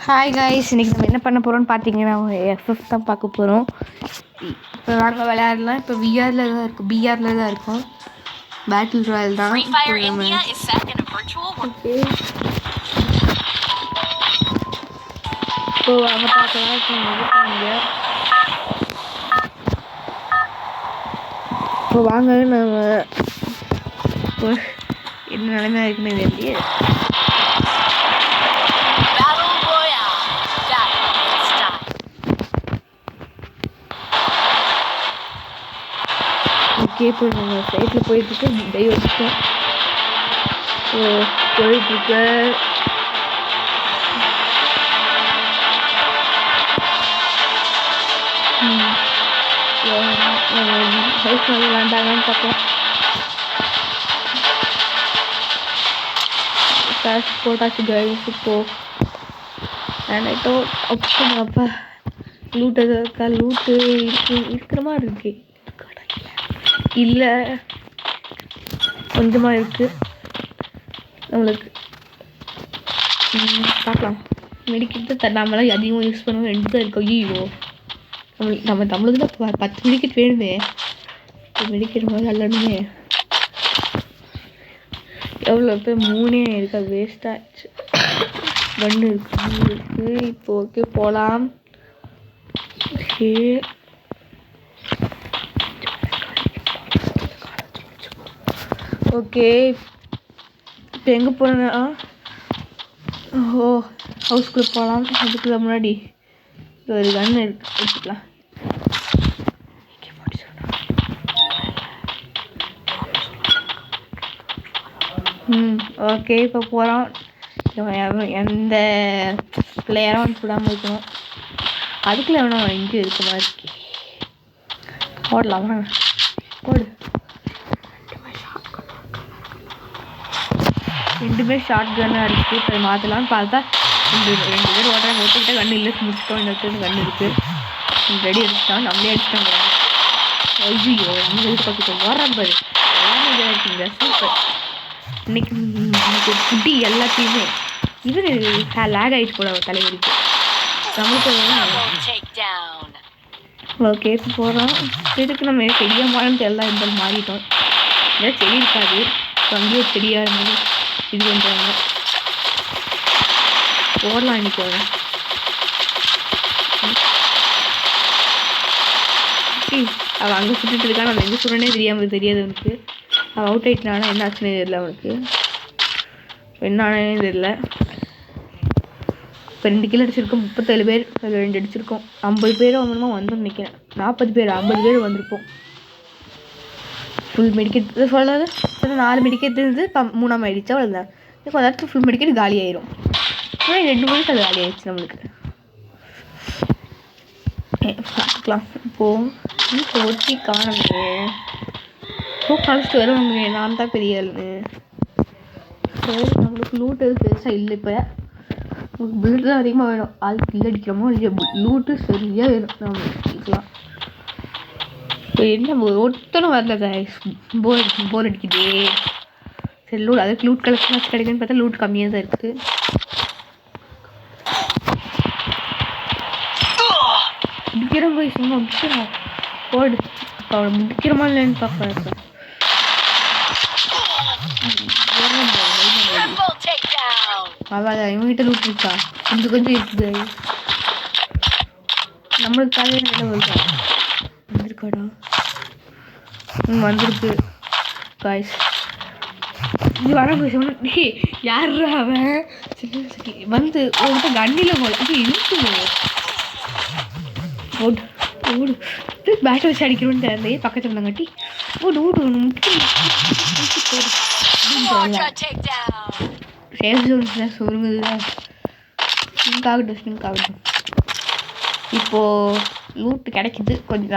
Hi guys, இன்றைக்கி நம்ம என்ன பண்ண போகிறோம்னு பார்த்தீங்கன்னா எஃப்எஃப் தான் பார்க்க போகிறோம். இப்போ நாங்கள் விளையாடலாம். இப்போ விஆரில் தான் இருக்கும், பிஆரில் தான் இருக்கும். பேட்டில் ராயல் தான். ஓகே, இப்போ வாங்க பார்க்கலாம். இப்போ வாங்க நம்ம இப்போ என்ன நிலைமை இருக்குன்னு தெரியலையே. ஓகே, இப்போ நம்ம ஃப்ளைட்டில் போயிட்டுருக்கு. டை வச்சுட்டோம். போயிட்டுருக்கு. ஹவுஸ் விளாண்டாங்கன்னு பார்ப்போம். காசு போட்டாச்சு கைஸ். இப்போது வேண்டாட்டோ அப்பா லூட்டு எதாவது இருக்கா? லூட்டு இருக்கிற மாதிரி இருக்கு. இல்லை, கொஞ்சமாக இருக்குது. நம்மளுக்கு பார்க்கலாம். மெடிக்கெட்டு நம்மளாம் அதிகமாக யூஸ் பண்ணுவோம். 2 தான் இருக்கும். ஐயோ, நம்ம தமிழுக்கு 10 மெடிக்கெட் வேணுமே. மெடிக்கெட் மாதிரி அல்லணுமே. எவ்வளோ பேர் 3 இருக்கா? வேஸ்ட்டாச்சு. கன்று இருக்குது. இப்போ ஓகே போகலாம். ஓகே, ஓகே இப்போ எங்கே போகிறேன்னா ஹவுஸ்குள்ளே போகலாம். அதுக்குள்ள முன்னாடி ஒரு கன்று எடுத்துக்கலாம். ஓகே, இப்போ போகிறோம். எந்த பிள்ளையாரும் வந்து விடாமல் இருக்கணும். அதுக்குள்ளே வேணும் இங்கே இருக்க மாதிரி ஓடலாம். வாங்க ஓடு. 2 ஷார்ட் கன்னாக இருக்குது. இப்போ மாற்றலாம்னு பார்த்தா 2 பேர் ஓடுறாங்க. ஒருத்தக்கிட்ட கன்று இல்லை, முடிச்சிட்டோம். இன்னொருத்தர் கன்று இருக்குது. ரெடி அடிச்சிட்டோம். நம்மளே அடிச்சிட்டோங்க. ஐயோ, நம்ம வீட்டு பக்கத்தில் ஓடுறான் பாரு. எல்லாமே இதாக இருக்குங்க. சூப்பர். இன்னைக்கு குட்டி எல்லாத்தையுமே இவர் லேக் ஆகிட்டு போட தலைவருக்கு நம்மளுக்கு. ஓகே, இப்போ போகிறோம். இதுக்கு நம்ம செடியாக மாறன்ட்டு எல்லாம் இருந்தாலும் மாறிட்டோம். ஏதாவது செடி இருக்காது. இப்போ அங்கேயே செடியாக இருந்தது இது பண்ணுறாங்க. போடலாம் இன்னைக்கு. அவள் அங்கே சுட்டுட்டு இருக்கான். நம்ம எங்கே சுடனே தெரியாது அவனுக்கு. அவள் அவுட் ஆகிட்டானா என்ன ஆச்சுன்னே தெரியல அவனுக்கு. என்ன ஆனே தெரியல. இப்போ 2 கிலோ அடிச்சிருக்கோம். 37 பேர். அதில் 2 அடிச்சிருக்கோம். 50 பேர் அவனுமா வந்து நிற்கிறேன். 40 பேர் 50 பேர் வந்திருப்போம். ஃபுல் மெடிக்கெட் சொல்லாது. 4 மெடிக்கெட் இருந்து 3ஆம் ஆகிடுச்சா? அவ்வளோதான். கொஞ்சம் நேரத்துக்கு ஃபுல் மெடிக்கெட் காலி ஆயிரும். 2 மணிக்கு அது காலி ஆயிடுச்சு நம்மளுக்கு. பார்த்துக்கலாம். இப்போது ஒட்டி காணவே கழிச்சிட்டு வருவாங்க. நான் தான் பெரிய ஆளுன்னு. சரி, நம்மளுக்கு லூட்டு பெருசாக இல்லை. இப்போ உங்களுக்கு புல்லட் தான் அதிகமாக வேணும். ஆள் கில் அடிக்கிறோமோ இல்லையா, லூட்டு சரியாக வேணும் நம்மளுக்குலாம். இப்போ என்ன ஒருத்தனும் வரல கைஸ். போர் அடிக்குது. சரி, லூட் அதுக்கு லூட் கலெக்ஷன் கிடைக்குன்னு பார்த்தா லூட் கம்மியாக தான் இருக்குது. முடிக்கிறோம் போய் சும்மா முடிச்சிடும். போடு. இப்போ அவளை முடிக்கிறோமா இல்லைன்னு பார்ப்பேன். இப்போ அவள் இவங்ககிட்ட லூட் இருக்கா? கொஞ்சம் இருக்குது. நம்மளுக்கு காலையில் என்ன வருதா? வந்திருக்காடா? வந்திருக்கு காய்ஸ். இது வர போய் யாரா அவன்? சரி வந்து உங்கள்கிட்ட கண்ணியில் போல இது இருக்குது. ஓடு ஓடு. பேட்டை வச்சு அடிக்கிறோன்னு தெரியல. பக்கத்தில் இருந்தாங்கட்டி ஓடு ஓடு சுருங்குது. இப்போது லூட்டு கிடைக்கிது. கொஞ்சம்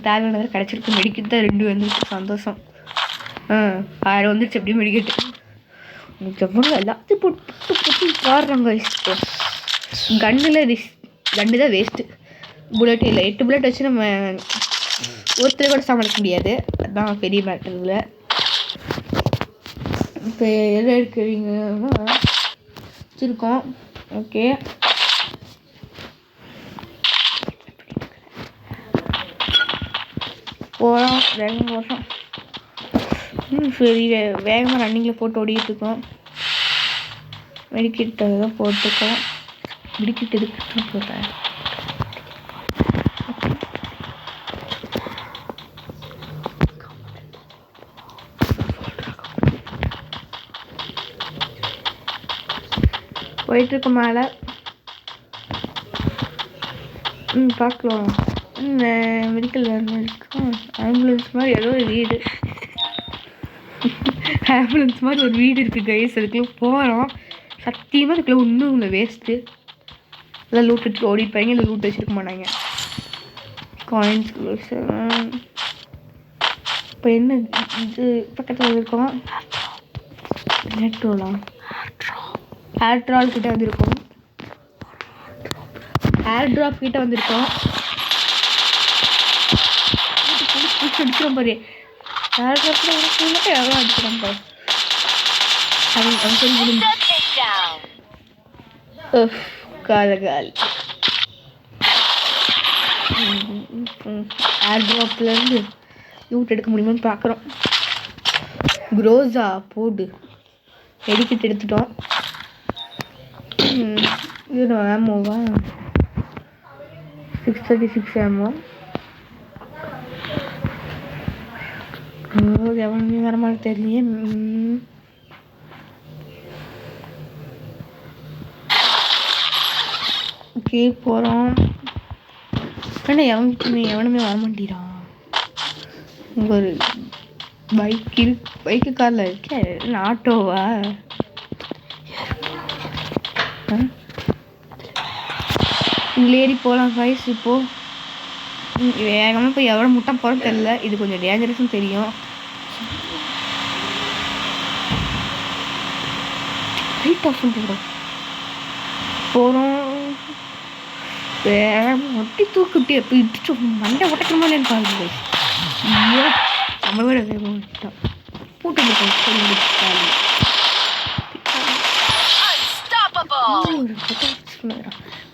தேவையானது கிடச்சிருக்கு. மெடிக்கெட் தான் 2 வந்துருக்கு. சந்தோஷம். 1000 வந்துருச்சு. எப்படியும் மெடிக்கெட்டு எவ்வளோ எல்லாத்தையும் போட்டு பாடுறாங்க. இப்போ கன்று தான் வேஸ்ட்டு. புல்லட் இல்லை. 8 புல்லட் வச்சு நம்ம ஒருத்தர் கூட சமாளிக்க முடியாது. அதுதான் பெரிய மேட்டரில். இப்போ எல்லாம் இருக்கிறீங்கன்னா வச்சுருக்கோம். ஓகே, போகிறோம் வேகமாக போகிறோம். சரி வேகமாக ரன்னிங்கில் போட்டு ஓடிக்கிட்டு இருக்கோம். மெடிக்கிட்ட தான் போட்டுருக்கோம். மெடிக்கிட்டு எதுக்கு போடுறேன். போயிட்டுருக்க மேலே பார்க்கலாம். மெடிக்கல் இருக்கும். ஆம்புலன்ஸ் மாதிரி ஏதோ ஒரு வீடு ஆம்புலன்ஸ் மாதிரி ஒரு வீடு இருக்குது கைஸ். அதுக்குள்ளே போகிறோம். சத்தியமாக அதுக்குள்ளே ஒன்றும் இல்லை, வேஸ்ட்டு. எல்லாம் லூட் எடுத்து ஓடிப்பாங்க, இல்லை லூட் வச்சுருக்க மாட்டாங்க. காயின்ஸ் இப்போ என்ன இது பக்கத்தில் இருக்கோம். நெட்ரோலாம் ஏர்ட்ரால் கிட்டே வந்திருக்கோம். ஏர் ட்ராப் கிட்டே வந்திருக்கோம். அடிக்கிறோம் பாரு. ஏர் ட்ராப்பில் மட்டும் எவ்வளோ அடிக்கிறோம் பாரு. காலகால் ஏர் ட்ராப்லேருந்து லூட் எடுக்க முடியுமான்னு பார்க்குறோம். குரோஸா போடு மெடிக்கிட் எடுத்துட்டோம். இது ஆமோவா 636 ஆமோ. எவனுமே வர மாதிரி தெரியலையே. ஓகே போகிறோம். ஏன்னா எவனுமே வர மாட்டேறான். ஒரு பைக்கு காரில் இருக்கே, ஆட்டோவா? இதில் ஏறி போகலாம் கைஸ். இப்போது வேகமாக போய் எவ்வளோ முட்டை போகிறோம் தெரியல. இது கொஞ்சம் டேஞ்சரஸ்ன்னு தெரியும். லைட் ஆஃப் பண்ணிடுறோம். போகிறோம். ஒட்டி தூக்கிட்டு எப்போ இடிச்சு மண்டை உடைக்கிற மாதிரி எனக்கு ஆகுது. ஐயோ நம்மளோட வேகம் போட்டு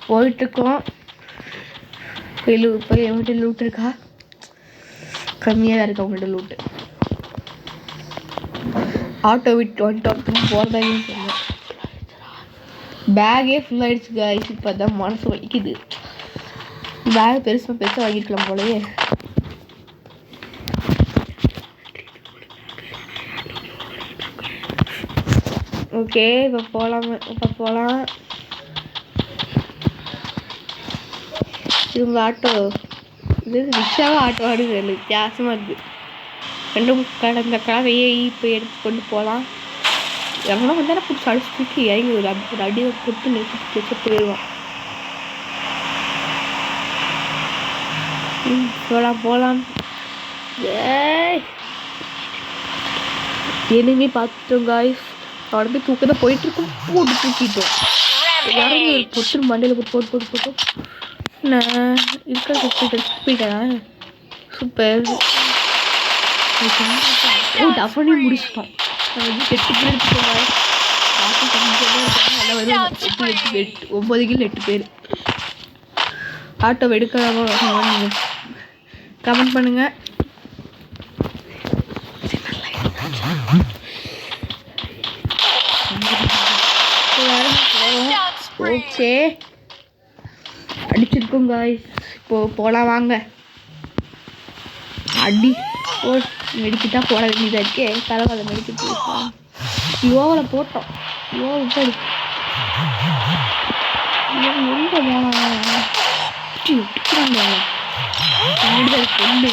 போயிட்டுருக்கோம். இப்போ என்கிட்ட லூட் இருக்கா? கம்மியாக தான் இருக்கா உங்கள்கிட்ட லூட்டு. ஆட்டோ விட்டு வந்துட்டோம். போகிறதாவே தெரியல. பேகே ஃபுல் ஆகிடுச்சு காய்ஸ். இப்போ தான் மனசு வலிக்குது. பேக் பெருசாக வாங்கியிருக்கலாம் போலயே. ஓகே இப்போ போகலாம். இவங்க ஆட்டோ இது ரிக்ஷாவாக ஆட்டோ ஆடுது. வித்தியாசமாக இருக்குது. ரெண்டும் கடந்த கலவையை இப்போ எடுத்து கொண்டு போகலாம். எவ்வளோ வந்தாலும் பிடிச்சி அடிச்சுட்டு இறங்கி ஒரு அடியை போட்டு நிறுத்தி வச்சு போயிடுவான். போகலாம். எனிமே பார்த்துட்டோம் காய்ஸ். அவனை போய் தூக்க தான் போயிட்டுருக்கோம். போட்டு தூக்கிட்டோம். இறங்கி ஒரு பொட்டு மண்டையில் போட்டு நான் இருக்கிற போயிட்டேன். சூப்பர். டஃபனே முடிச்சிட்டோம். 8 பேர் எடுத்துக்கோங்க. 9 கிலோ 8 பேர். ஆட்டோ எடுக்கலாமா நீங்கள் கமெண்ட் பண்ணுங்கள். ஓகே அடிச்சிருக்கோம் காய்ஸ். இப்போது போகலாம் வாங்க. அடி மெடிக்கிட்டா போட வேண்டியதாக இருக்கே. பரவாயில்ல மெடிக்கிட்டு யோவில் போட்டோம். யோவில் போடு. எங்கே போனாங்க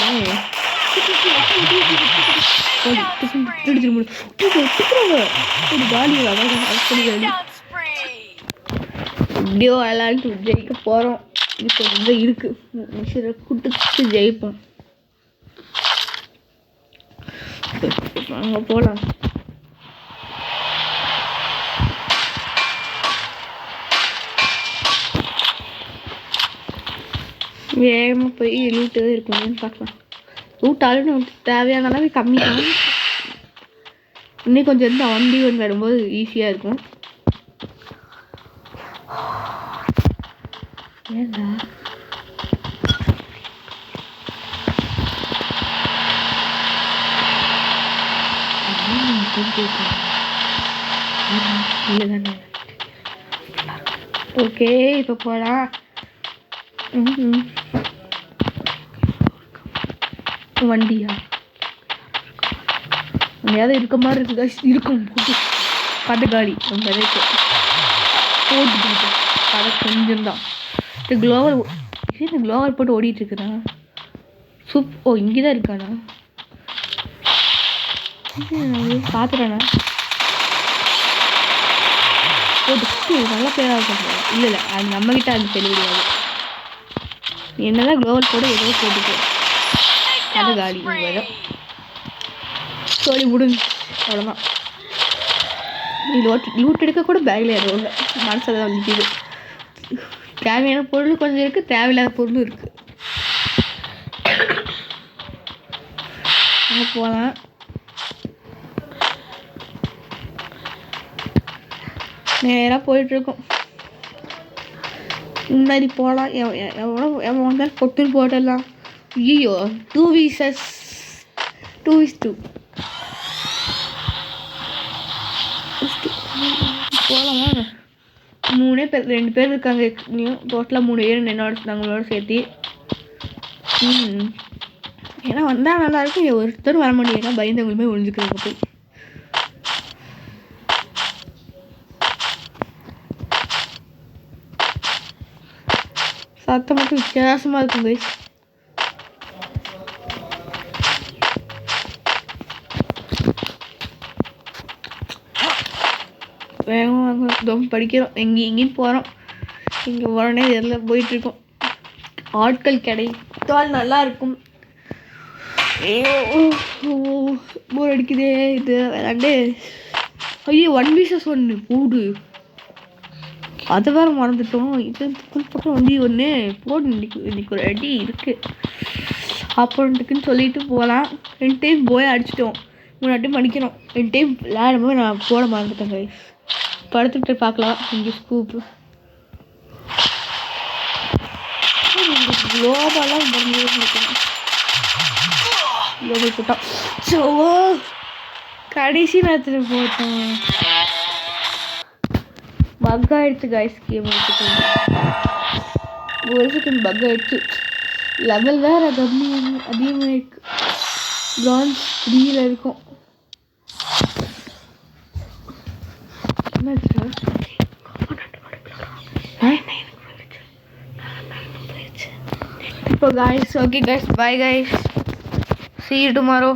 எப்படியோ விளாண்டு ஜெயிக்க போகிறோம். இப்போ வந்து இருக்குது கூட்டு ஜெயிப்போம். அங்கே போகலாம். வேகமாக போய் லூட்டு எதுவும் இருக்குன்னு பார்க்கலாம். லூட் ஆளுன்னு தேவையான அளவு கம்மி தான். இன்னும் கொஞ்சம் இருந்து வண்டி வரும்போது ஈஸியாக இருக்கும். ஏண்டா ஓகே இப்போ போகலாம். வண்டியா எங்கேயாவது இருக்க மாதிரி இருக்குதா? இருக்கும் போட்டு பட்டுக்காடி ரொம்ப ரேட்டு போட்டு கடை கொஞ்சம் தான். இந்த க்ளோவர் போட்டு ஓடிட்டுருக்குண்ணா. ஓ இங்கே தான் இருக்காண்ணா. பார்த்துட்டாண்ணா. போட்டு நல்லா பேராக இருக்கும். இல்லை அது நம்மக்கிட்ட அது தெரியாது. என்னதான் க்ளோவர் போட ஏதோ போட்டுக்கு அது காடி வரும். சோழி முடிஞ்சு அவ்வளோதான். நீ லூட் எடுக்க கூட பேக்கில் ஏதோ இல்லை. மனசை தான் வலிக்குது. தேவையான பொருள் கொஞ்சம் இருக்குது, தேவையில்லாத பொருளும் இருக்குது. அங்கே போகலாம். நேராக போயிட்டுருக்கோம். முன்னாடி போகலாம். எவ்வளோ வந்தாலும் பொட்டுன்னு போட்டுடலாம். ஐயோ 2v2 போகலாமா? 3 பேர் 2 பேர் இருக்காங்க. டோட்டலாக 3 பேர் என்னோட நாங்களோட சேர்த்து. ஏன்னா வந்தால் நல்லாயிருக்கும். ஒருத்தரும் வர மாட்டேங்க. பயந்தவங்களுமே ஒழிஞ்சுக்கிறாங்க போய். சத்தம் மட்டும் வித்தியாசமாக இருக்கும் கைஸ். வேகமாக படிக்கிறோம். எங்கேயும் போகிறோம். இங்கே உடனே இதில் போயிட்டுருக்கோம். ஆட்கள் கிடைத்தால் நல்லாயிருக்கும். போர் அடிக்குதே இது விளாண்டு. ஐயோ 1v1 போடு. அதை வேறு மறந்துட்டோம். இது பக்கம் வண்டி ஒன்று போடு. இன்னைக்கு ஒரு அடி இருக்குது ஆப்போனண்ட்டுக்குன்னு சொல்லிட்டு போகலாம். 2 டைம் போய் அடிச்சிட்டோம். 3 டைம் அடிக்கணும். 2 டைம் விளையாடும்போது நான் போட மறந்துட்டேன் கைஸ். படுத்துக்கிட்டு பார்க்கலாம். இங்கே ஸ்கூப்பு குளோபலாக குளோபல் போட்டோம். ஸோ கடைசி நேரத்தில் போட்டோம். பக் ஆகிடுச்சு கைஸ். கேம் ஒரு செகண்ட் பக் ஆகிடுச்சு. லெவல் வேறு அதிகமாக இருக்கு. பிரான்ஸ் 3ல் இருக்கும். இப்போ guys okay guys, bye guys, see you tomorrow.